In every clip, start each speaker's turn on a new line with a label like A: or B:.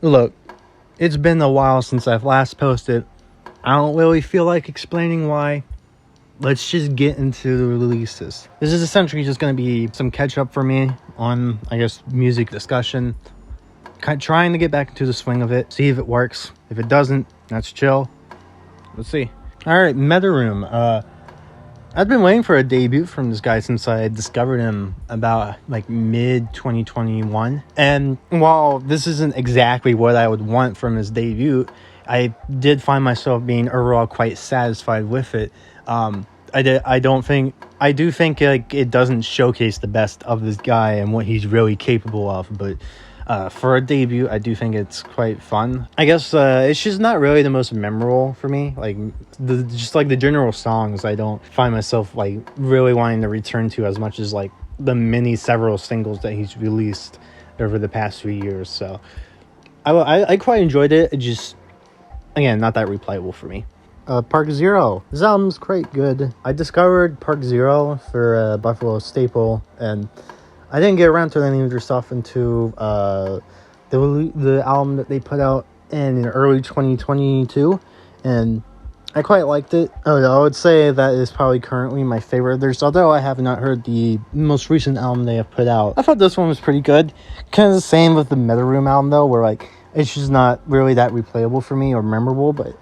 A: Look, it's been a while since I've last posted. I don't really feel like explaining why. Let's just get into the releases. This is essentially just going to be some catch up for me on, I guess, music discussion. Trying to get back into the swing of it, see if it works. If it doesn't, that's chill. Let's see. Alright, Metaroom. I've been waiting for a debut from this guy since I discovered him about like mid 2021. And while this isn't exactly what I would want from his debut, I did find myself being overall quite satisfied with it. I do think like it doesn't showcase the best of this guy and what he's really capable of, but for a debut, I do think it's quite fun. I guess it's just not really the most memorable for me. Like the general songs, I don't find myself like really wanting to return to as much as like the several singles that he's released over the past few years. So I quite enjoyed it. It just, again, not that replayable for me. Park Zero. This album's quite good. I discovered Park Zero for Buffalo Staple, and I didn't get around to any of their stuff until the album that they put out in early 2022, and I quite liked it. I would say that is probably currently my favorite. Although I have not heard the most recent album they have put out. I thought this one was pretty good. Kind of the same with the Metaroom album though, where like it's just not really that replayable for me or memorable, but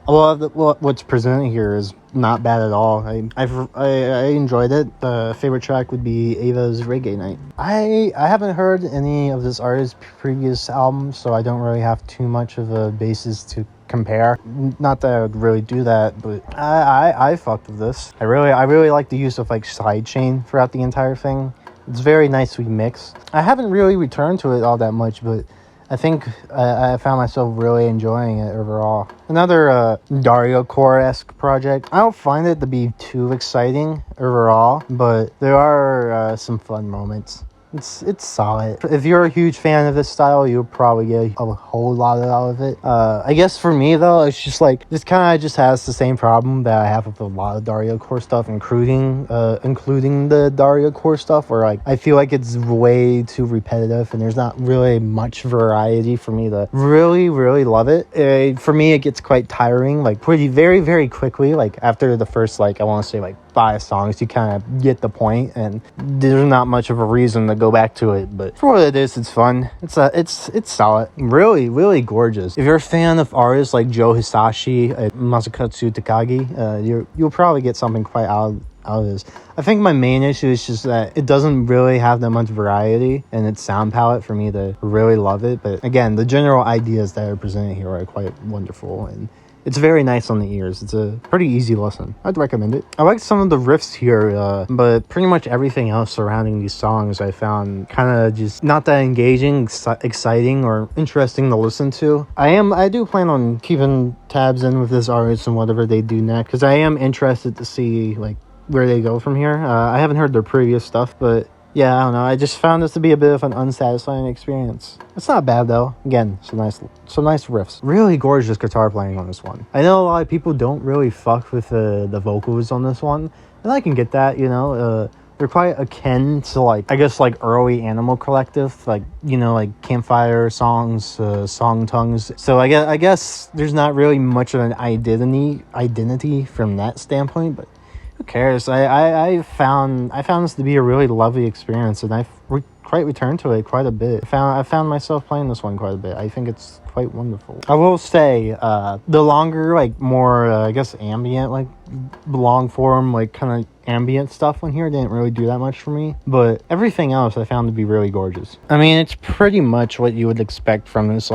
A: a lot of what's presented here is not bad at all. I enjoyed it. The favorite track would be Ava's Reggae Night. I haven't heard any of this artist's previous albums, so I don't really have too much of a basis to compare. Not that I would really do that, but I fucked with this. I really like the use of like sidechain throughout the entire thing. It's very nicely mixed. I haven't really returned to it all that much, but I think I found myself really enjoying it overall. Another Dario Core-esque project. I don't find it to be too exciting overall, but there are some fun moments. It's solid. If you're a huge fan of this style, you'll probably get a whole lot out of it. I guess for me though, it's just like this kind of just has the same problem that I have with a lot of Dario Core stuff, including the Dario Core stuff, where like I feel like it's way too repetitive and there's not really much variety for me to really love it. For me, it gets quite tiring, like very, very quickly. Like after the first, like I want to say like 5 songs, you kind of get the point, and there's not much of a reason to go back to it. But for what it is, it's fun. It's solid. Really gorgeous. If you're a fan of artists like Joe Hisashi, Masakatsu Takagi, you'll probably get something quite out of this. I think my main issue is just that it doesn't really have that much variety in its sound palette for me to really love it. But again, the general ideas that are presented here are quite wonderful, and it's very nice on the ears. It's a pretty easy listen. I'd recommend it. I like some of the riffs here, but pretty much everything else surrounding these songs I found kind of just not that engaging, exciting, or interesting to listen to. I do plan on keeping tabs in with this artist and whatever they do next, because I am interested to see like where they go from here. I haven't heard their previous stuff, but yeah, I don't know. I just found this to be a bit of an unsatisfying experience. It's not bad though. Again, some nice riffs. Really gorgeous guitar playing on this one. I know a lot of people don't really fuck with the vocals on this one, and I can get that. You know, they're quite akin to like, I guess, like early Animal Collective, like, you know, like Campfire songs, Song Tongues. So I guess there's not really much of an identity from that standpoint, but who cares? I found this to be a really lovely experience, and I've quite returned to it quite a bit. I found myself playing this one quite a bit. I think it's quite wonderful. I will say, the longer, like more, I guess, ambient, like long form, like kind of ambient stuff on here didn't really do that much for me, but everything else I found to be really gorgeous. I mean, it's pretty much what you would expect from this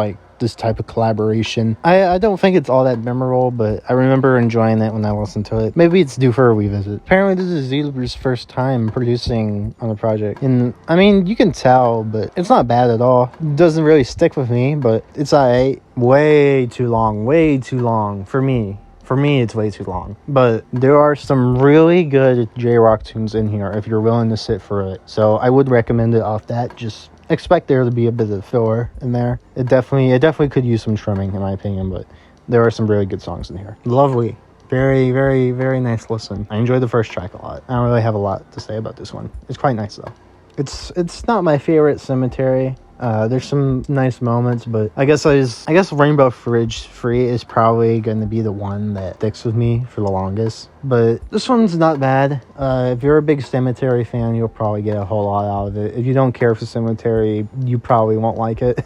A: type of collaboration. I don't think it's all that memorable, but I remember enjoying it when I listened to it. Maybe it's due for a revisit. Apparently this is Zeeler's first time producing on the project, and I mean, you can tell, but it's not bad at all. It doesn't really stick with me, but it's alright. Way too long for me. For me, it's way too long. But there are some really good J-Rock tunes in here if you're willing to sit for it. So I would recommend it off that. Just expect there to be a bit of filler in there. It definitely could use some trimming in my opinion, but there are some really good songs in here. Lovely. Very, very, very nice listen. I enjoyed the first track a lot. I don't really have a lot to say about this one. It's quite nice though. It's not my favorite Cemetery. There's some nice moments, but I guess Rainbow Fridge Free is probably going to be the one that sticks with me for the longest. But this one's not bad. If you're a big Cemetery fan, you'll probably get a whole lot out of it. If you don't care for Cemetery, you probably won't like it.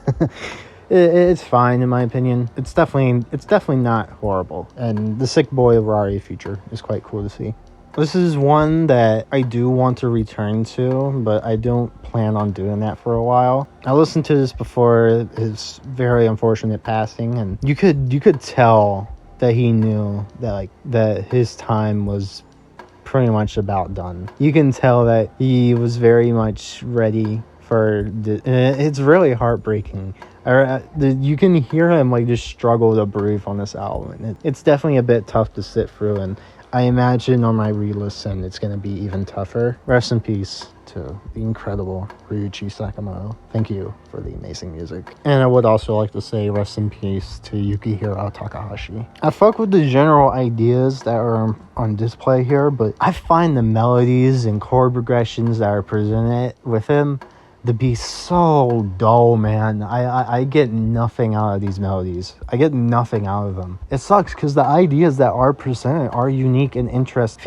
A: It's fine in my opinion. It's definitely not horrible. And the Sick Boy Rari feature is quite cool to see. This is one that I do want to return to, but I don't plan on doing that for a while. I listened to this before his very unfortunate passing, and you could tell that he knew that his time was pretty much about done. You can tell that he was very much ready for it's really heartbreaking. You can hear him just struggle to breathe on this album, and it's definitely a bit tough to sit through, and I imagine on my re-listen it's going to be even tougher. Rest in peace to the incredible Ryuichi Sakamoto. Thank you for the amazing music. And I would also like to say rest in peace to Yukihiro Takahashi. I fuck with the general ideas that are on display here, but I find the melodies and chord progressions that are presented with him to be so dull, man. I get nothing out of these melodies. I get nothing out of them. It sucks because the ideas that are presented are unique and interesting.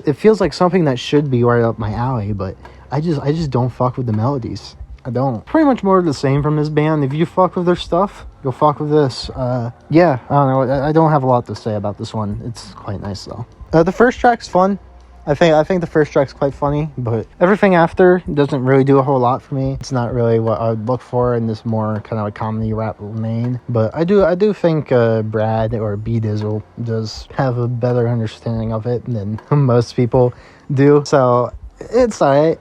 A: It feels like something that should be right up my alley, but I just don't fuck with the melodies. I don't. Pretty much more of the same from this band. If you fuck with their stuff, you'll fuck with this. Yeah, I don't know. I don't have a lot to say about this one. It's quite nice though. The first track's fun. I think the first track's quite funny, but everything after doesn't really do a whole lot for me. It's not really what I would look for in this more kind of a comedy rap main. But I do think Brad or B Dizzle does have a better understanding of it than most people do. So it's alright.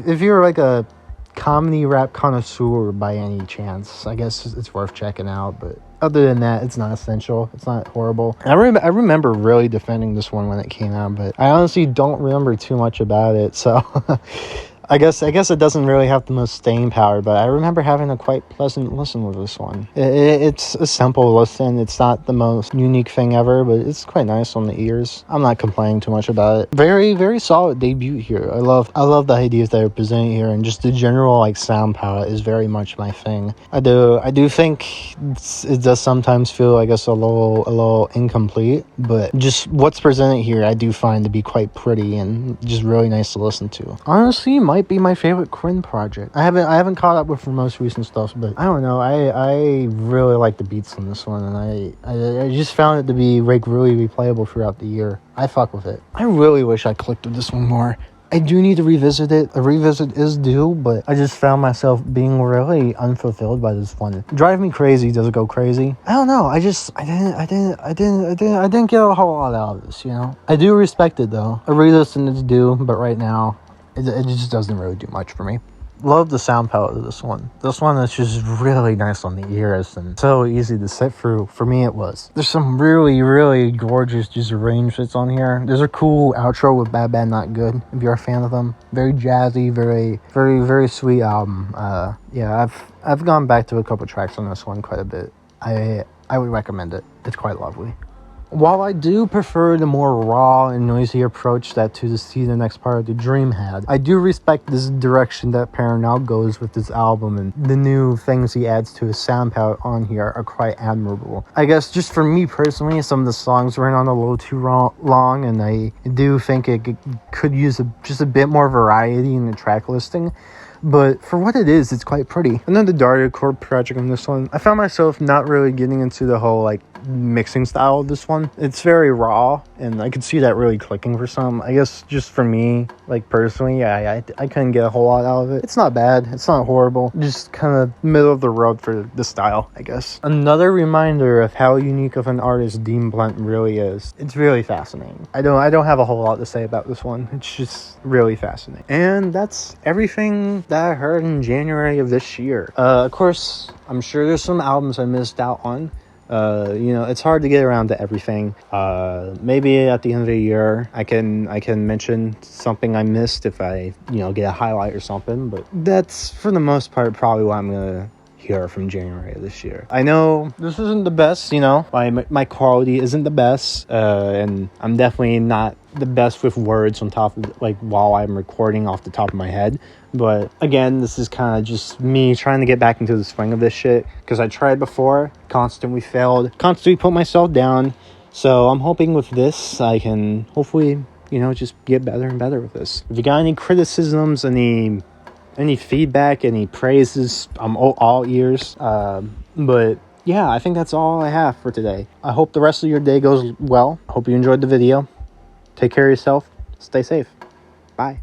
A: If you're like a comedy rap connoisseur by any chance, I guess it's worth checking out. But other than that, it's not essential. It's not horrible. I remember really defending this one when it came out, but I honestly don't remember too much about it. So I guess it doesn't really have the most staying power, but I remember having a quite pleasant listen with this one. It's a simple listen. It's not the most unique thing ever, but it's quite nice on the ears. I'm not complaining too much about it. Very, very solid debut here. I love the ideas that are presented here, and just the general sound palette is very much my thing. I do think it does sometimes feel a little incomplete, but just what's presented here I do find to be quite pretty and just really nice to listen to. Honestly, might be my favorite Quinn project. I haven't caught up with her most recent stuff, but I don't know. I really like the beats on this one, and I just found it to be really replayable throughout the year. I fuck with it. I really wish I clicked with this one more. I do need to revisit it. A revisit is due, but I just found myself being really unfulfilled by this one. Drive Me Crazy does it go crazy? I don't know. I didn't get a whole lot out of this, you know? I do respect it though. A re-listen is due, but right now it just doesn't really do much for me. Love the sound palette of this one. This one is just really nice on the ears and so easy to sit through. For me, it was. There's some really, really gorgeous just arrangements on here. There's a cool outro with Bad Bad Not Good, if you're a fan of them. Very jazzy, very, very, very sweet album. Yeah, I've gone back to a couple tracks on this one quite a bit. I would recommend it. It's quite lovely. While I do prefer the more raw and noisy approach that To See the Next Part of the Dream had, I do respect this direction that Perrin now goes with this album, and the new things he adds to his sound palette on here are quite admirable. I guess just for me personally, some of the songs ran on a little too long, and I do think it could use just a bit more variety in the track listing. But for what it is, it's quite pretty. And then the Daria chord project on this one, I found myself not really getting into the whole mixing style of this one. It's very raw, and I could see that really clicking for some. I guess just for me, personally, I couldn't get a whole lot out of it. It's not bad. It's not horrible. Just kind of middle of the road for the style, I guess. Another reminder of how unique of an artist Dean Blunt really is. It's really fascinating. I don't have a whole lot to say about this one. It's just really fascinating. And that's everything that I heard in January of this year. Of course, I'm sure there's some albums I missed out on. It's hard to get around to everything. Maybe at the end of the year I can mention something I missed if I get a highlight or something, but that's for the most part probably what I'm gonna here from January of this year. I know this isn't the best, you know, my quality isn't the best, and I'm definitely not the best with words on top of, like, while I'm recording off the top of my head. But again, this is kind of just me trying to get back into the swing of this shit, because I tried before, constantly failed, constantly put myself down. So I'm hoping with this I can hopefully, you know, just get better and better with this. If you got any criticisms, any feedback, any praises, I'm all ears. But yeah, I think that's all I have for today. I hope the rest of your day goes well. I hope you enjoyed the video. Take care of yourself. Stay safe. Bye.